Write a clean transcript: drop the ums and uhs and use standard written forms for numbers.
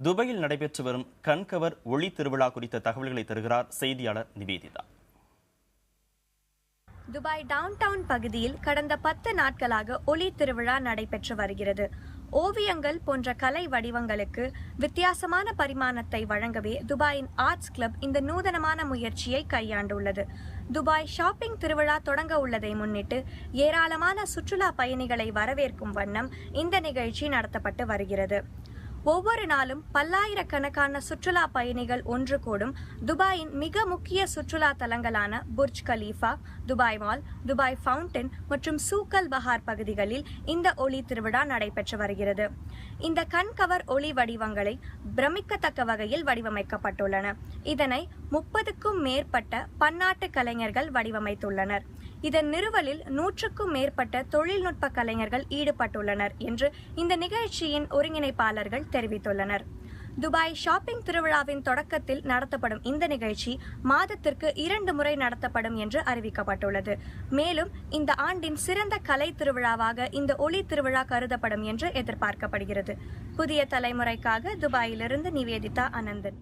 துபாயில் நடைபெற்று வரும் கண்கவர் ஒளி திருவிழா குறித்த தகவல்களை தருகிறார் செய்தியாளர் நிவேதிதா. துபாய் டவுன் டவுன் பகுதியில் கடந்த 10 நாட்களாக ஒளி திருவிழா நடைபெற்று வருகிறது. ஓவியங்கள் போன்ற கலை வடிவங்களுக்கு வித்தியாசமான பரிமாணத்தை வழங்கவே துபாயின் ஆர்ட்ஸ் கிளப் இந்த நூதனமான முயற்சியை கையாண்டுள்ளது. துபாய் ஷாப்பிங் திருவிழா தொடங்க உள்ளதை முன்னிட்டு ஏராளமான சுற்றுலா பயணிகளை வரவேற்கும் வண்ணம் இந்த நிகழ்ச்சி நடத்தப்பட்டு வருகிறது. ஒவ்வொரு நாளும் பல்லாயிரக்கணக்கான சுற்றுலா பயணிகள் ஒன்று கூடும் துபாயின் மிக முக்கிய சுற்றுலா தலங்களான Burj Khalifa, Dubai mall, Dubai fountain மற்றும் சூக்கல் பஹார் பகுதிகளில் இந்த ஒளி திருவிழா நடைபெற்று வருகிறது. இந்த கண்கவர் ஒளி வடிவங்களை பிரமிக்கத்தக்க வகையில் வடிவமைக்கப்பட்டுள்ளன. இதனை 30க்கும் மேற்பட்ட பன்னாட்டு கலைஞர்கள் வடிவமைத்துள்ளனர். இதன் நிறுவலில் 100க்கும் மேற்பட்ட தொழில்நுட்ப கலைஞர்கள் ஈடுபட்டுள்ளனர் என்று இந்த நிகழ்ச்சியின் ஒருங்கிணைப்பாளர்கள் தெரிவித்துள்ளனர். துபாய் ஷாப்பிங் திருவிழாவின் தொடக்கத்தில் நடத்தப்படும் இந்த நிகழ்ச்சி மாதத்திற்கு 2 முறை நடத்தப்படும் என்று அறிவிக்கப்பட்டுள்ளது. மேலும் இந்த ஆண்டின் சிறந்த கலை திருவிழாவாக இந்த ஒளி திருவிழா கருதப்படும் என்று எதிர்பார்க்கப்படுகிறது. புதிய தலைமுறைக்காக துபாயிலிருந்து நிவேதிதா அனந்தன்.